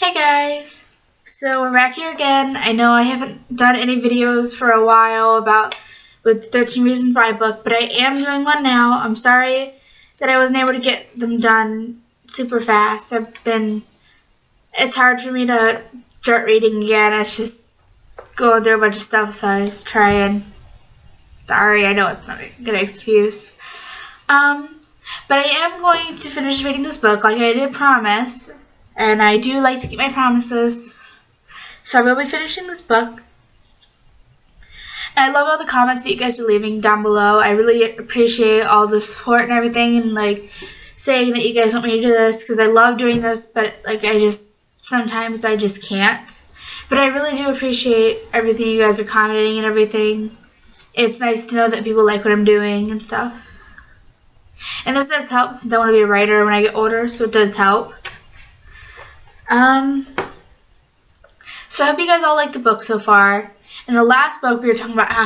Hey guys! So we're back here again. I know I haven't done any videos for a while with 13 Reasons Why book, but I am doing one now. I'm sorry that I wasn't able to get them done super fast. It's hard for me to start reading again. It's just going through a bunch of stuff, so I was trying. Sorry, I know it's not a good excuse. But I am going to finish reading this book like I did promise. And I do like to keep my promises. So I will be finishing this book. And I love all the comments that you guys are leaving down below. I really appreciate all the support and everything, and saying that you guys want me to do this, because I love doing this, but sometimes I just can't. But I really do appreciate everything you guys are commenting and everything. It's nice to know that people like what I'm doing and stuff. And this does help, since I want to be a writer when I get older, so it does help. So I hope you guys all like the book so far. In the last book, we were talking about how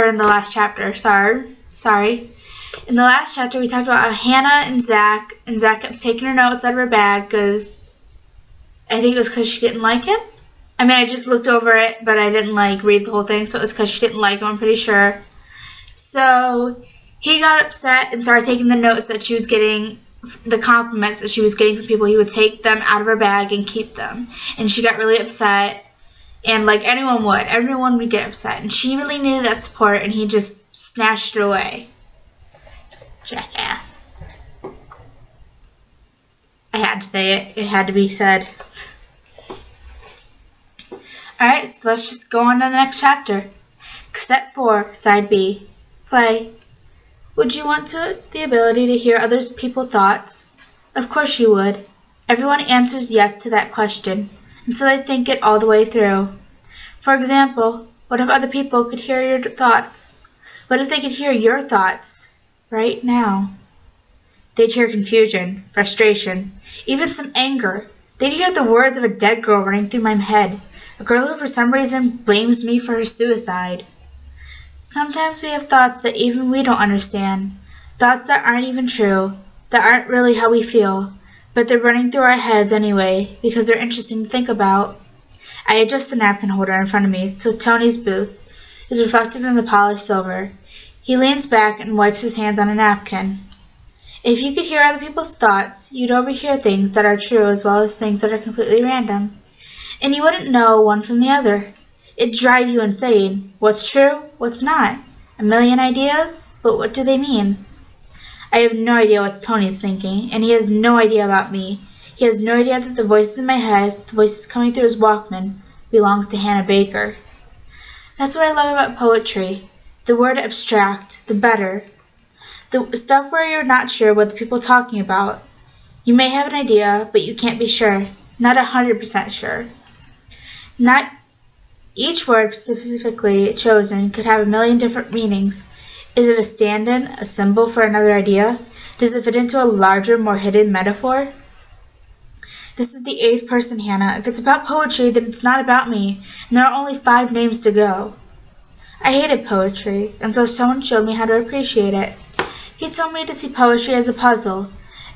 in the last chapter, sorry. In the last chapter, we talked about how Hannah and Zach kept taking her notes out of her bag because, I think it was because she didn't like him. I mean, I just looked over it, but I didn't read the whole thing, so it was because she didn't like him, I'm pretty sure. So he got upset and started taking the notes that she was getting, the compliments that she was getting from people. He would take them out of her bag and keep them. And she got really upset. And everyone would get upset. And she really needed that support, and he just snatched it away. Jackass. I had to say it. It had to be said. Alright, so let's just go on to the next chapter. Step 4, Side B. Play. Would you want the ability to hear other people's thoughts? Of course you would. Everyone answers yes to that question, and so they think it all the way through. For example, what if other people could hear your thoughts? What if they could hear your thoughts right now? They'd hear confusion, frustration, even some anger. They'd hear the words of a dead girl running through my head, a girl who for some reason blames me for her suicide. Sometimes we have thoughts that even we don't understand, thoughts that aren't even true, that aren't really how we feel, but they're running through our heads anyway because they're interesting to think about. I adjust the napkin holder in front of me so Tony's booth is reflected in the polished silver. He leans back and wipes his hands on a napkin. If you could hear other people's thoughts, you'd overhear things that are true as well as things that are completely random, and you wouldn't know one from the other. It'd drive you insane. What's true? What's not? A million ideas? But what do they mean? I have no idea what Tony's thinking, and he has no idea about me. He has no idea that the voices in my head, the voices coming through his Walkman, belongs to Hannah Baker. That's what I love about poetry. The word abstract, the better. The stuff where you're not sure what the people are talking about. You may have an idea, but you can't be sure. Not 100% sure. Not each word specifically chosen could have a million different meanings. Is it a stand-in, a symbol for another idea? Does it fit into a larger, more hidden metaphor? This is the 8th person, Hannah. If it's about poetry, then it's not about me, and there are only 5 names to go. I hated poetry, and so someone showed me how to appreciate it. He told me to see poetry as a puzzle.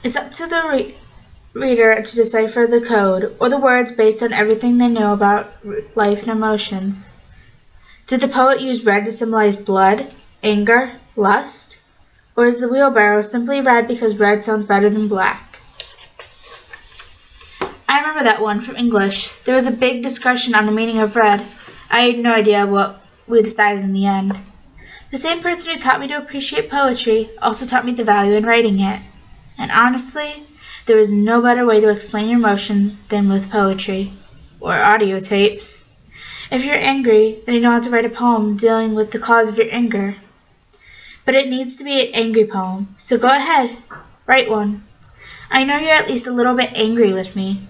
It's up to the reader to decipher the code, or the words based on everything they know about life and emotions. Did the poet use red to symbolize blood, anger, lust? Or is the wheelbarrow simply red because red sounds better than black? I remember that one from English. There was a big discussion on the meaning of red. I had no idea what we decided in the end. The same person who taught me to appreciate poetry also taught me the value in writing it. And honestly, there is no better way to explain your emotions than with poetry, or audio tapes. If you're angry, then you know how to write a poem dealing with the cause of your anger. But it needs to be an angry poem, so go ahead, write one. I know you're at least a little bit angry with me.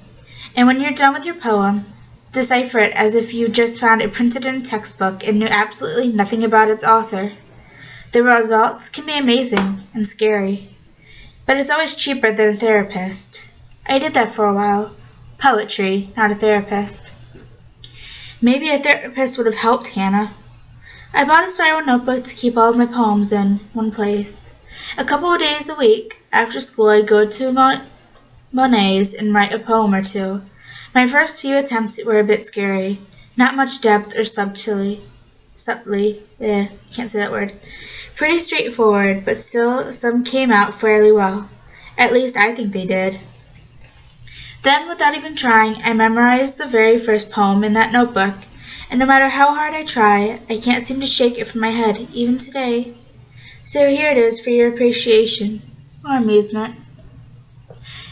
And when you're done with your poem, decipher it as if you just found it printed in a textbook and knew absolutely nothing about its author. The results can be amazing and scary. But it's always cheaper than a therapist. I did that for a while. Poetry, not a therapist. Maybe a therapist would have helped Hannah. I bought a spiral notebook to keep all of my poems in one place. A couple of days a week after school, I'd go to Monet's and write a poem or two. My first few attempts were a bit scary. Not much depth or can't say that word. Pretty straightforward, but still some came out fairly well. At least I think they did. Then, without even trying, I memorized the very first poem in that notebook, and no matter how hard I try, I can't seem to shake it from my head, even today. So here it is for your appreciation, or amusement.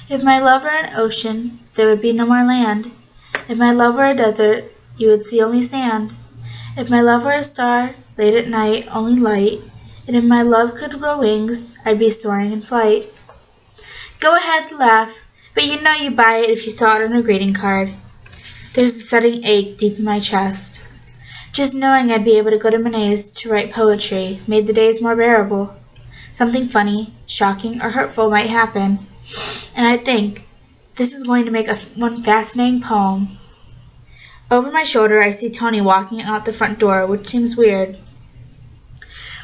If my love were an ocean, there would be no more land. If my love were a desert, you would see only sand. If my love were a star, late at night, only light. And if my love could grow wings, I'd be soaring in flight. Go ahead, laugh, but you know you'd buy it if you saw it on a greeting card. There's a sudden ache deep in my chest. Just knowing I'd be able to go to Monet's to write poetry made the days more bearable. Something funny, shocking, or hurtful might happen, and I'd think, this is going to make one fascinating poem. Over my shoulder, I see Tony walking out the front door, which seems weird.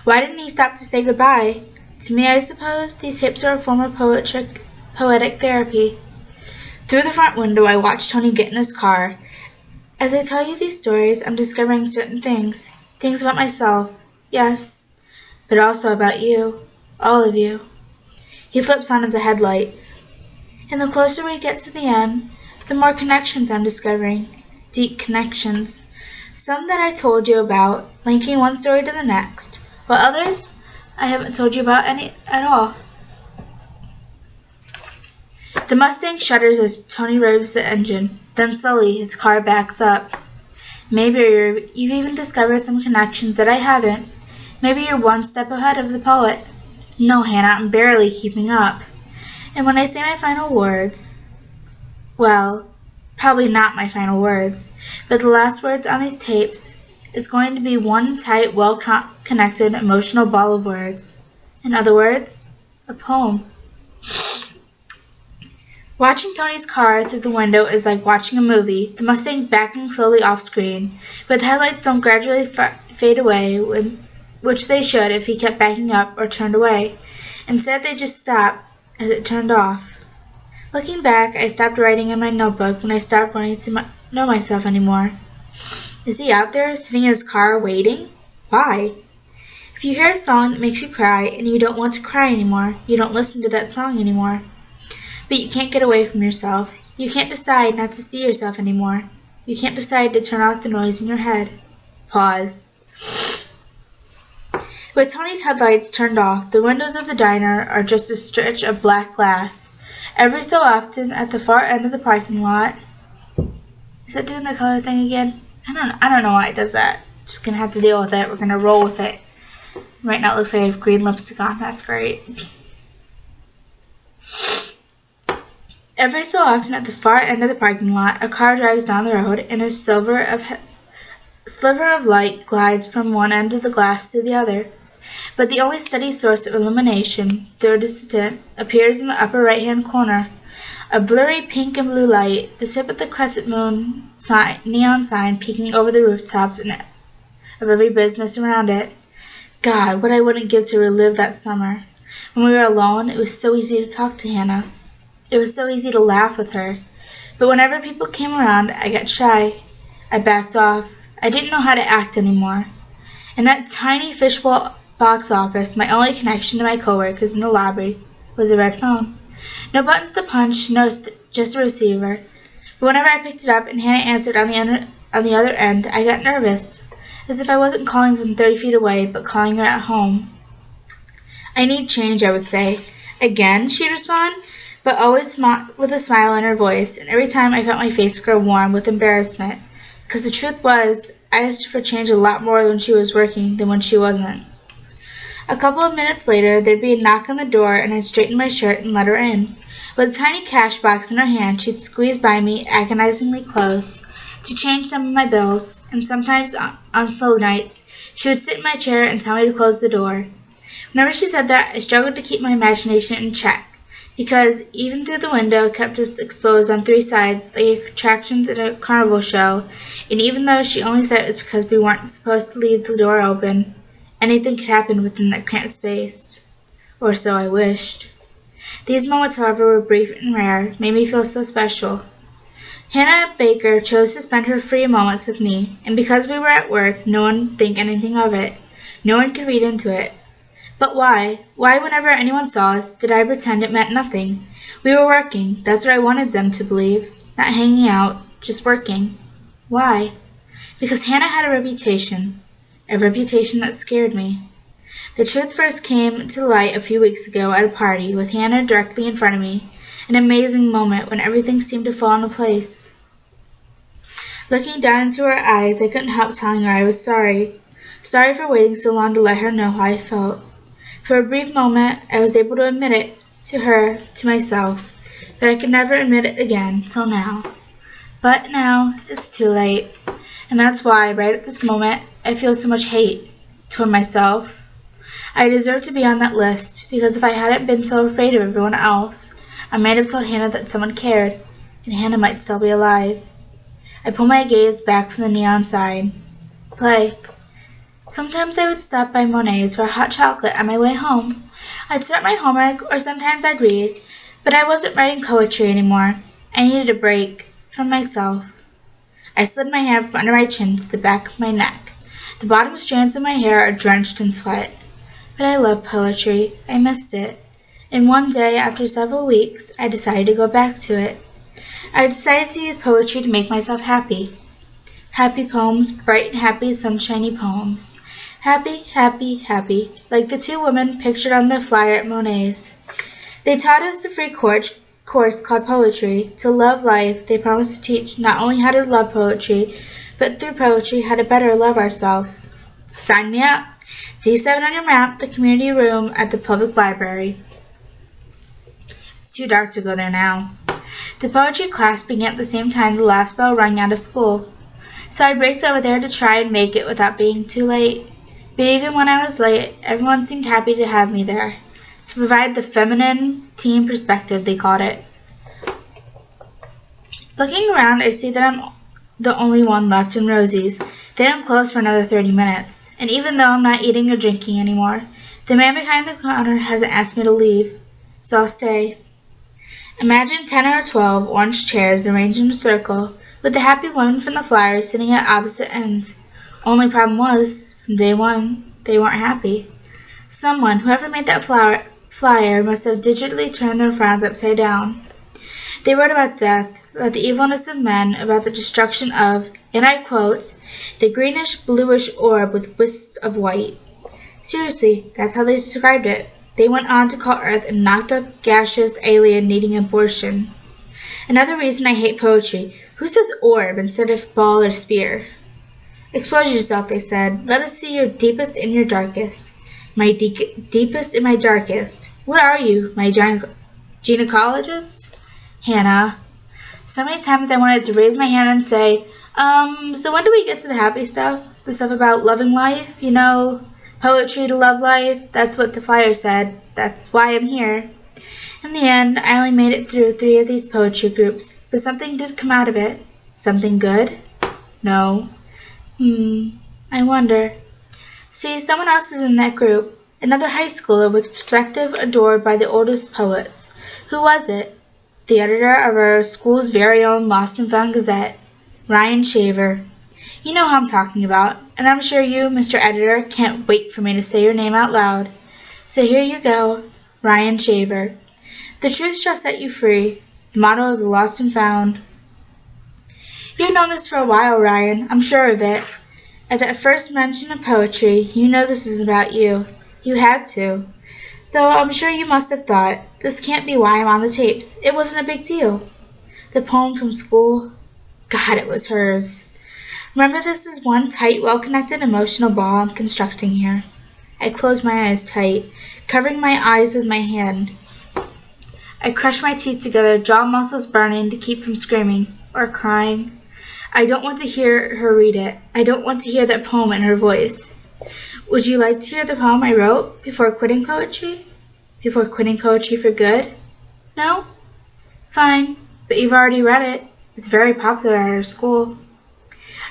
Why didn't he stop to say goodbye? To me, I suppose, these hips are a form of poetic therapy. Through the front window, I watch Tony get in his car. As I tell you these stories, I'm discovering certain things. Things about myself, yes, but also about you, all of you. He flips on his headlights. And the closer we get to the end, the more connections I'm discovering. Deep connections. Some that I told you about, linking one story to the next, while others I haven't told you about any at all. The Mustang shudders as Tony revs the engine. Then slowly his car backs up. Maybe you've even discovered some connections that I haven't. Maybe you're one step ahead of the poet. No, Hannah, I'm barely keeping up. And when I say my final words, well, probably not my final words, but the last words on these tapes, it's going to be one tight, well-connected, emotional ball of words. In other words, a poem. Watching Tony's car through the window is like watching a movie, the Mustang backing slowly off screen, but the headlights don't gradually fade away, which they should if he kept backing up or turned away. Instead, they just stopped as it turned off. Looking back, I stopped writing in my notebook when I stopped wanting to know myself anymore. Is he out there, sitting in his car, waiting? Why? If you hear a song that makes you cry and you don't want to cry anymore, you don't listen to that song anymore. But you can't get away from yourself. You can't decide not to see yourself anymore. You can't decide to turn off the noise in your head. Pause. With Tony's headlights turned off, the windows of the diner are just a stretch of black glass. Every so often, at the far end of the parking lot... Is it doing the color thing again? I don't know why it does that. Just gonna have to deal with it. We're gonna roll with it. Right now it looks like I have green lipstick on. That's great. Every so often at the far end of the parking lot, a car drives down the road and a sliver of light glides from one end of the glass to the other. But the only steady source of illumination, though distant, appears in the upper right-hand corner. A blurry pink and blue light, the tip of the crescent moon neon sign peeking over the rooftops of every business around it. God, what I wouldn't give to relive that summer. When we were alone, it was so easy to talk to Hannah. It was so easy to laugh with her. But whenever people came around, I got shy. I backed off. I didn't know how to act anymore. In that tiny fishbowl box office, my only connection to my coworkers in the lobby was a red phone. No buttons to punch, just a receiver. But whenever I picked it up and Hannah answered on the other end, I got nervous, as if I wasn't calling from 30 feet away, but calling her at home. I need change, I would say. Again, she'd respond, but always with a smile in her voice, and every time I felt my face grow warm with embarrassment, because the truth was, I asked her for change a lot more when she was working than when she wasn't. A couple of minutes later, there'd be a knock on the door, and I'd straighten my shirt and let her in. With a tiny cash box in her hand, she'd squeeze by me agonizingly close to change some of my bills, and sometimes on slow nights, she would sit in my chair and tell me to close the door. Whenever she said that, I struggled to keep my imagination in check, because even through the window kept us exposed on three sides like attractions in a carnival show, and even though she only said it was because we weren't supposed to leave the door open, anything could happen within that cramped space. Or so I wished. These moments, however, were brief and rare, made me feel so special. Hannah Baker chose to spend her free moments with me, and because we were at work, no one would think anything of it. No one could read into it. But why? Why, whenever anyone saw us, did I pretend it meant nothing? We were working. That's what I wanted them to believe. Not hanging out, just working. Why? Because Hannah had a reputation that scared me. The truth first came to light a few weeks ago at a party with Hannah directly in front of me, an amazing moment when everything seemed to fall into place. Looking down into her eyes, I couldn't help telling her I was sorry. Sorry for waiting so long to let her know how I felt. For a brief moment, I was able to admit it to her, to myself, but I could never admit it again till now. But now, it's too late, and that's why, right at this moment, I feel so much hate toward myself. I deserve to be on that list, because if I hadn't been so afraid of everyone else, I might have told Hannah that someone cared, and Hannah might still be alive. I pull my gaze back from the neon sign. Play. Sometimes I would stop by Monet's for a hot chocolate on my way home. I'd start my homework, or sometimes I'd read, but I wasn't writing poetry anymore. I needed a break from myself. I slid my hand from under my chin to the back of my neck. The bottom strands of my hair are drenched in sweat. But I love poetry. I missed it. And one day, after several weeks, I decided to go back to it. I decided to use poetry to make myself happy. Happy poems, bright and happy, sunshiny poems. Happy, happy, happy, like the two women pictured on the flyer at Monet's. They taught us a free course called Poetry. To love life, they promised to teach not only how to love poetry, but through poetry how to better love ourselves. Sign me up. D7 on your map, the community room at the public library. It's too dark to go there now. The poetry class began at the same time the last bell rang out of school, so I raced over there to try and make it without being too late. But even when I was late, everyone seemed happy to have me there, to provide the feminine teen perspective, they called it. Looking around, I see that I'm the only one left in Rosie's. They don't close for another 30 minutes, and even though I'm not eating or drinking anymore, the man behind the counter hasn't asked me to leave, so I'll stay. Imagine 10 or 12 orange chairs arranged in a circle, with the happy women from the flyer sitting at opposite ends. Only problem was, from day one, they weren't happy. Someone, whoever made that flyer, must have digitally turned their frowns upside down. They wrote about death, about the evilness of men, about the destruction of, and I quote, the greenish-bluish orb with wisps of white. Seriously, that's how they described it. They went on to call Earth a knocked-up, gaseous alien needing abortion. Another reason I hate poetry. Who says orb instead of ball or spear? Expose yourself, they said. Let us see your deepest and your darkest. My deepest and my darkest. What are you, my gynecologist? Hannah. So many times I wanted to raise my hand and say, so when do we get to the happy stuff? The stuff about loving life? You know, poetry to love life? That's what the flyer said. That's why I'm here. In the end, I only made it through 3 of these poetry groups, but something did come out of it. Something good? No. I wonder. See, someone else is in that group. Another high schooler with perspective adored by the oldest poets. Who was it? The editor of our school's very own Lost and Found Gazette, Ryan Shaver. You know who I'm talking about, and I'm sure you, Mr. Editor, can't wait for me to say your name out loud. So here you go, Ryan Shaver. The truth shall set you free, the motto of the Lost and Found. You've known this for a while, Ryan, I'm sure of it. At that first mention of poetry, you know this is about you. You had to. Though I'm sure you must have thought, this can't be why I'm on the tapes. It wasn't a big deal. The poem from school, God, it was hers. Remember, this is one tight, well-connected emotional ball I'm constructing here. I closed my eyes tight, covering my eyes with my hand. I crushed my teeth together, jaw muscles burning to keep from screaming or crying. I don't want to hear her read it. I don't want to hear that poem in her voice. Would you like to hear the poem I wrote before quitting poetry? Before quitting poetry for good? No? Fine, but you've already read it. It's very popular at our school.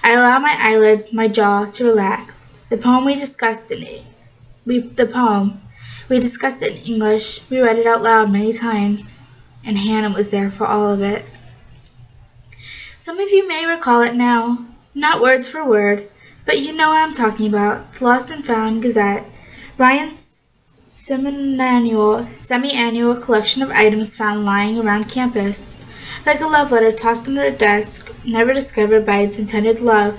I allow my eyelids, my jaw, to relax. The poem we discussed in English. We read it out loud many times, and Hannah was there for all of it. Some of you may recall it now, not word for word, but you know what I'm talking about. The Lost and Found Gazette, Ryan's semi-annual collection of items found lying around campus, like a love letter tossed under a desk, never discovered by its intended love.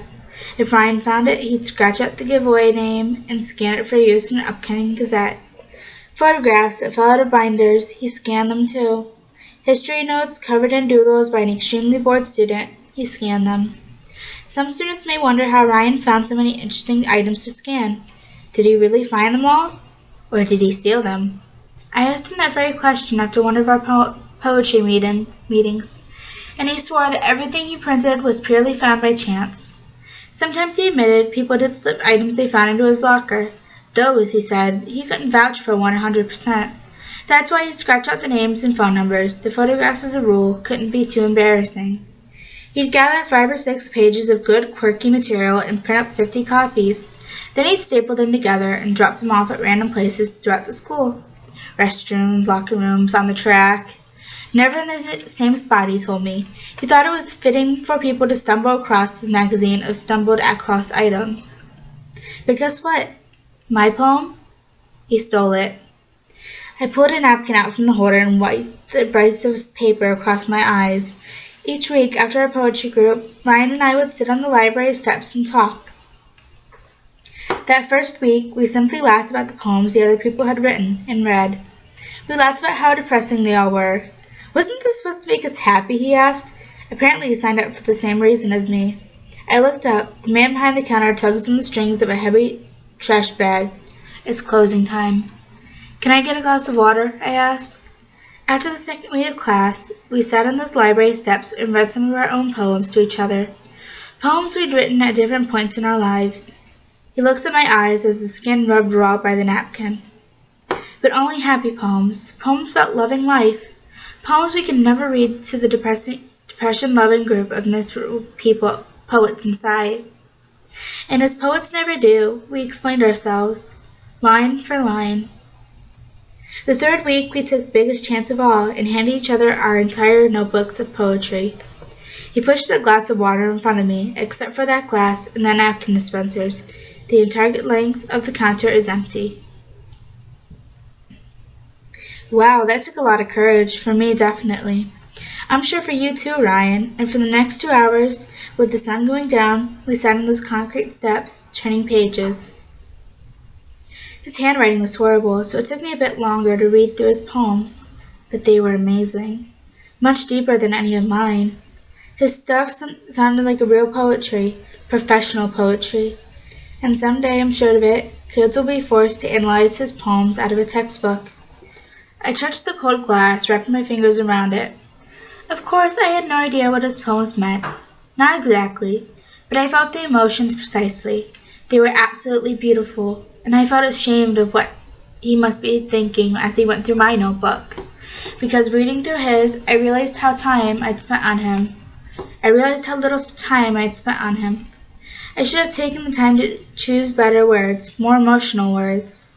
If Ryan found it, he'd scratch out the giveaway name and scan it for use in an upcoming gazette. Photographs that fell out of binders, he scanned them too. History notes covered in doodles by an extremely bored student, he scanned them. Some students may wonder how Ryan found so many interesting items to scan. Did he really find them all? Or did he steal them? I asked him that very question after one of our poetry meetings, and he swore that everything he printed was purely found by chance. Sometimes he admitted people did slip items they found into his locker. Those, he said, he couldn't vouch for 100%. That's why he'd scratch out the names and phone numbers. The photographs, as a rule, couldn't be too embarrassing. He'd gather 5 or 6 pages of good, quirky material and print up 50 copies. Then he'd staple them together and drop them off at random places throughout the school. Restrooms, locker rooms, on the track. Never in the same spot, he told me. He thought it was fitting for people to stumble across his magazine of stumbled across items. But guess what? My poem? He stole it. I pulled a napkin out from the holder and wiped the bits of paper across my eyes. Each week, after our poetry group, Ryan and I would sit on the library steps and talk. That first week, we simply laughed about the poems the other people had written and read. We laughed about how depressing they all were. Wasn't this supposed to make us happy, he asked. Apparently he signed up for the same reason as me. I looked up. The man behind the counter tugs on the strings of a heavy trash bag. It's closing time. Can I get a glass of water? I asked. After the second week of class, we sat on those library steps and read some of our own poems to each other. Poems we'd written at different points in our lives. He looks at my eyes as the skin rubbed raw by the napkin. But only happy poems. Poems about loving life. Poems we could never read to the depression-loving group of miserable poets inside. And as poets never do, we explained ourselves, line for line. The third week, we took the biggest chance of all and handed each other our entire notebooks of poetry. He pushed a glass of water in front of me, except for that glass and the napkin dispensers. The entire length of the counter is empty. Wow, that took a lot of courage. For me, definitely. I'm sure for you too, Ryan. And for the next 2 hours, with the sun going down, we sat on those concrete steps, turning pages. His handwriting was horrible, so it took me a bit longer to read through his poems, but they were amazing. Much deeper than any of mine. His stuff sounded like a real poetry, professional poetry. And someday, I'm sure of it, kids will be forced to analyze his poems out of a textbook. I touched the cold glass, wrapping my fingers around it. Of course, I had no idea what his poems meant. Not exactly, but I felt the emotions precisely. They were absolutely beautiful, and I felt ashamed of what he must be thinking as he went through my notebook. Because reading through his, I realized how little time I'd spent on him. I should have taken the time to choose better words, more emotional words.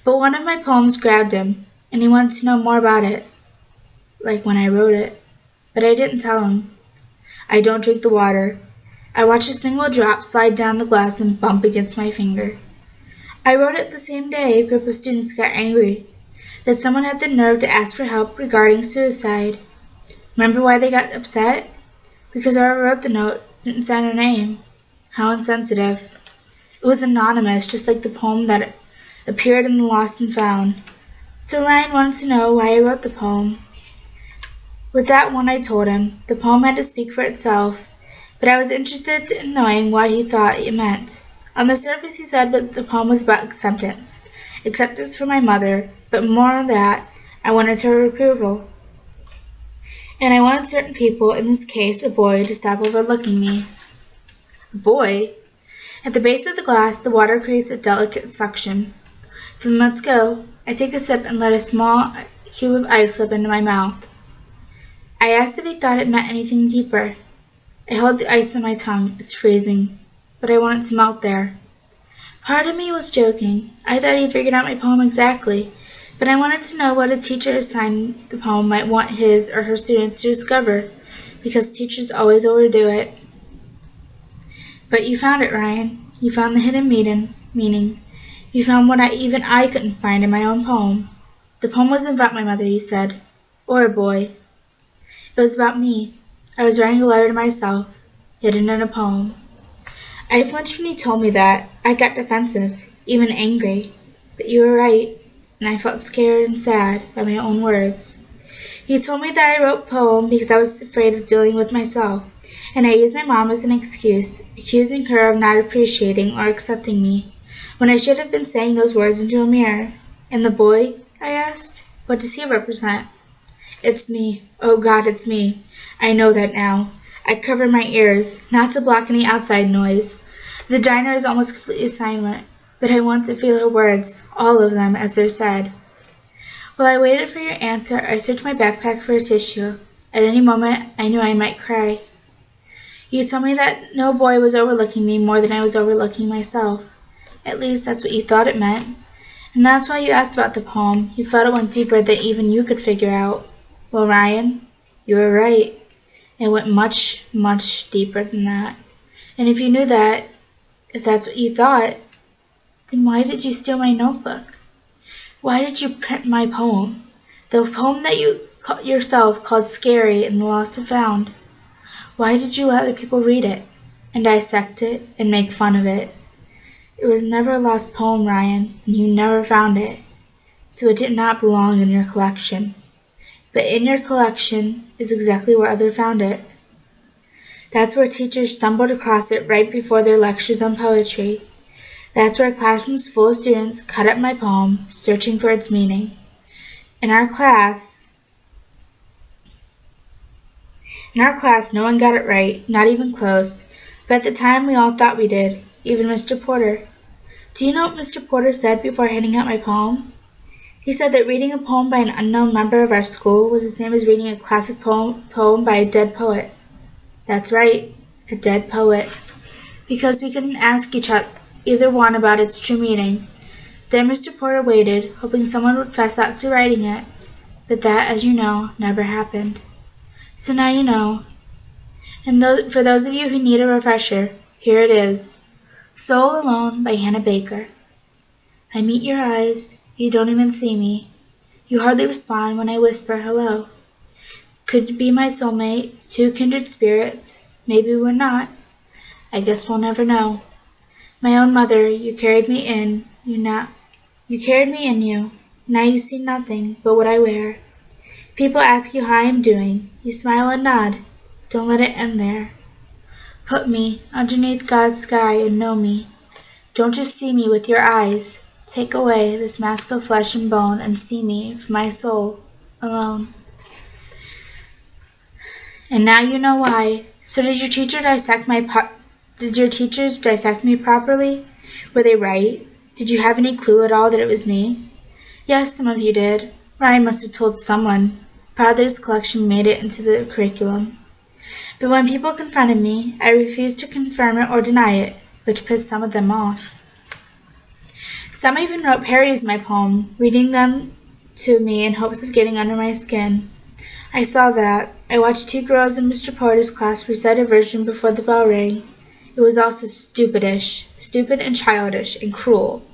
But one of my poems grabbed him, and he wanted to know more about it, like when I wrote it. But I didn't tell him. I don't drink the water. I watch a single drop slide down the glass and bump against my finger. I wrote it the same day a group of students got angry that someone had the nerve to ask for help regarding suicide. Remember why they got upset? Because whoever wrote the note didn't sign her name. How insensitive. It was anonymous, just like the poem that appeared in the Lost and Found. So Ryan wanted to know why I wrote the poem. With that one, I told him. The poem had to speak for itself, but I was interested in knowing what he thought it meant. On the surface, he said that the poem was about acceptance. Acceptance from my mother, but more than that, I wanted her approval. And I wanted certain people, in this case a boy, to stop overlooking me. A boy? At the base of the glass, the water creates a delicate suction. Then let's go. I take a sip and let a small cube of ice slip into my mouth. I asked if he thought it meant anything deeper. I hold the ice on my tongue. It's freezing, but I want it to melt there. Part of me was joking. I thought he figured out my poem exactly, but I wanted to know what a teacher assigned the poem might want his or her students to discover, because teachers always overdo it. But you found it, Ryan. You found the hidden meaning. You found what even I couldn't find in my own poem. The poem wasn't about my mother, you said, or a boy. It was about me. I was writing a letter to myself, hidden in a poem. I flinched when you told me that. I got defensive, even angry. But you were right, and I felt scared and sad by my own words. You told me that I wrote a poem because I was afraid of dealing with myself, and I used my mom as an excuse, accusing her of not appreciating or accepting me, when I should have been saying those words into a mirror. And the boy, I asked, what does he represent? It's me. Oh God, it's me. I know that now. I cover my ears, not to block any outside noise. The diner is almost completely silent, but I want to feel her words, all of them, as they're said. While I waited for your answer, I searched my backpack for a tissue. At any moment, I knew I might cry. You told me that no boy was overlooking me more than I was overlooking myself. At least, that's what you thought it meant. And that's why you asked about the poem. You felt it went deeper than even you could figure out. Well, Ryan, you were right. It went much, much deeper than that. And if you knew that, if that's what you thought, then why did you steal my notebook? Why did you print my poem? The poem that you yourself called scary and the lost and found. Why did you let other people read it, and dissect it, and make fun of it? It was never a lost poem, Ryan, and you never found it, so it did not belong in your collection. But in your collection is exactly where others found it. That's where teachers stumbled across it right before their lectures on poetry. That's where classrooms full of students cut up my poem, searching for its meaning. In our class, no one got it right, not even close, but at the time we all thought we did, even Mr. Porter. Do you know what Mr. Porter said before handing out my poem? He said that reading a poem by an unknown member of our school was the same as reading a classic poem by a dead poet. That's right, a dead poet. Because we couldn't ask either one about its true meaning. Then Mr. Porter waited, hoping someone would fess up to writing it, but that, as you know, never happened. So now you know. And for those of you who need a refresher, here it is. Soul Alone by Hannah Baker. I meet your eyes. You don't even see me. You hardly respond when I whisper hello. Could be my soulmate, two kindred spirits. Maybe we're not. I guess we'll never know. My own mother, you carried me in you. Now you see nothing but what I wear. People ask you how I am doing. You smile and nod. Don't let it end there. Put me underneath God's sky and know me. Don't just see me with your eyes. Take away this mask of flesh and bone and see me for my soul alone. And now you know why. So did your teachers dissect me properly? Were they right? Did you have any clue at all that it was me? Yes, some of you did. Ryan must have told someone. Proud that his collection made it into the curriculum. But when people confronted me, I refused to confirm it or deny it, which pissed some of them off. Some even wrote parodies of my poem, reading them to me in hopes of getting under my skin. I saw that. I watched two girls in Mr. Porter's class recite a version before the bell rang. It was also stupid and childish and cruel.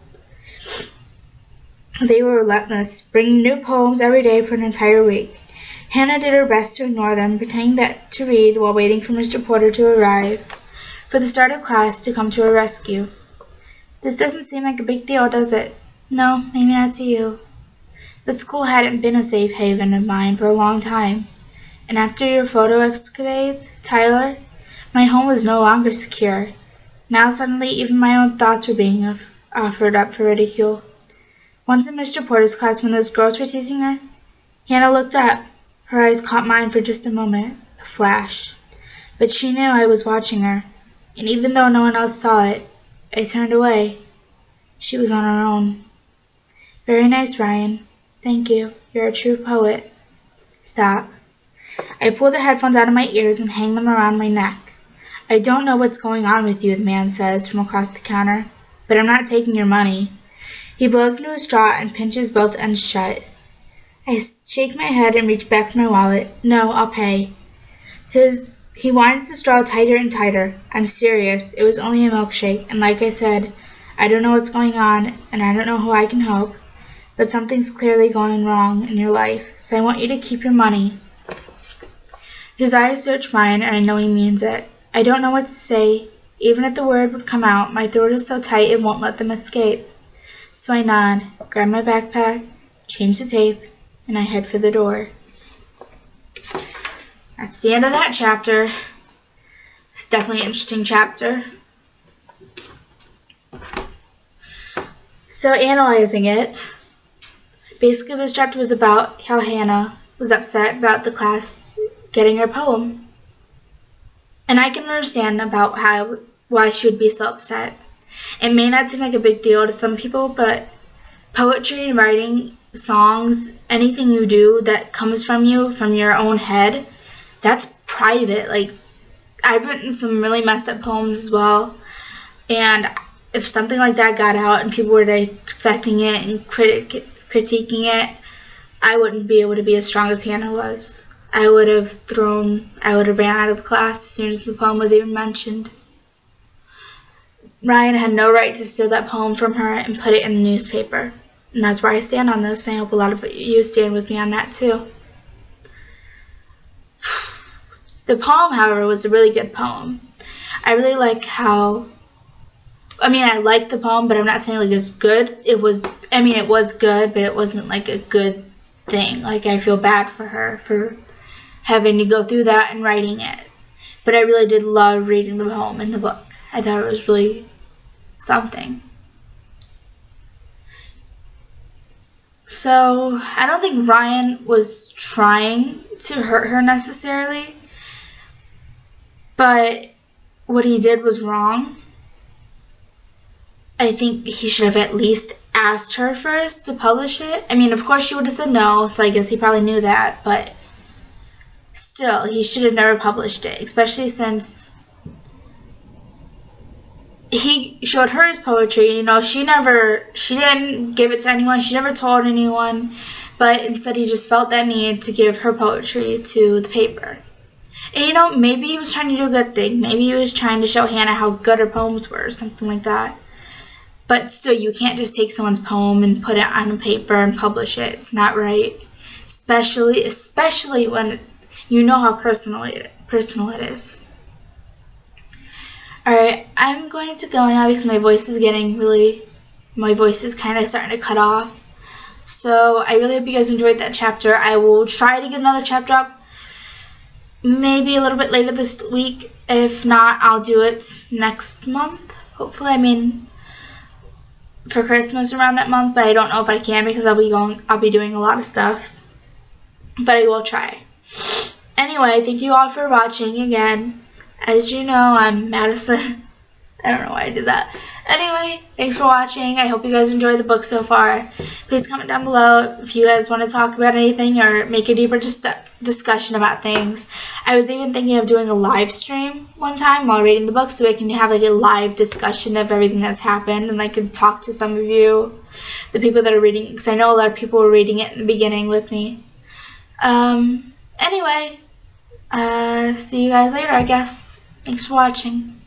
They were relentless, bringing new poems every day for an entire week. Hannah did her best to ignore them, pretending to read while waiting for Mr. Porter to arrive, for the start of class to come to her rescue. This doesn't seem like a big deal, does it? No, maybe not to you. But school hadn't been a safe haven of mine for a long time, and after your photo escapades, Tyler, my home was no longer secure. Now suddenly even my own thoughts were being offered up for ridicule. Once in Mr. Porter's class, when those girls were teasing her, Hannah looked up. Her eyes caught mine for just a moment, a flash. But she knew I was watching her, and even though no one else saw it, I turned away. She was on her own. Very nice, Ryan. Thank you. You're a true poet. Stop. I pull the headphones out of my ears and hang them around my neck. I don't know what's going on with you, the man says from across the counter, but I'm not taking your money. He blows into a straw and pinches both ends shut. I shake my head and reach back for my wallet. No, I'll pay. He winds the straw tighter and tighter. I'm serious. It was only a milkshake, and like I said, I don't know what's going on, and I don't know who I can help, but something's clearly going wrong in your life, so I want you to keep your money. His eyes search mine, and I know he means it. I don't know what to say. Even if the word would come out, my throat is so tight it won't let them escape. So I nod, grab my backpack, change the tape, and I head for the door. That's the end of that chapter. It's definitely an interesting chapter. So analyzing it, basically this chapter was about how Hannah was upset about the class getting her poem. And I can understand about why she would be so upset. It may not seem like a big deal to some people, but poetry and writing, songs, anything you do that comes from you, from your own head, that's private. Like, I've written some really messed up poems as well, and if something like that got out and people were dissecting it and critiquing it, I wouldn't be able to be as strong as Hannah was. I would have ran out of the class as soon as the poem was even mentioned. Ryan had no right to steal that poem from her and put it in the newspaper. And that's where I stand on this, and I hope a lot of you stand with me on that too. The poem, however, was a really good poem. I really like how, I like the poem, but I'm not saying like it's good. It was good, but it wasn't like a good thing. Like, I feel bad for her for having to go through that and writing it. But I really did love reading the poem in the book. I thought it was really something. So, I don't think Ryan was trying to hurt her necessarily, but what he did was wrong. I think he should have at least asked her first to publish it. Of course she would have said no, so I guess he probably knew that, but still, he should have never published it, especially since he showed her his poetry. She didn't give it to anyone, she never told anyone, but instead he just felt that need to give her poetry to the paper. And maybe he was trying to do a good thing. Maybe he was trying to show Hannah how good her poems were, or something like that. But still, you can't just take someone's poem and put it on a paper and publish it. It's not right. Especially when you know how personal it is. Alright, I'm going to go now because my voice is kind of starting to cut off. So I really hope you guys enjoyed that chapter. I will try to get another chapter up maybe a little bit later this week. If not, I'll do it next month. Hopefully, for Christmas around that month, but I don't know if I can because I'll be doing a lot of stuff. But I will try. Anyway, thank you all for watching again. As you know, I'm Madison. I don't know why I did that. Anyway, thanks for watching. I hope you guys enjoyed the book so far. Please comment down below if you guys want to talk about anything or make a deeper discussion about things. I was even thinking of doing a live stream one time while reading the book so I can have like a live discussion of everything that's happened, and I could talk to some of you, the people that are reading it, because I know a lot of people were reading it in the beginning with me. Anyway, see you guys later, I guess. Thanks for watching.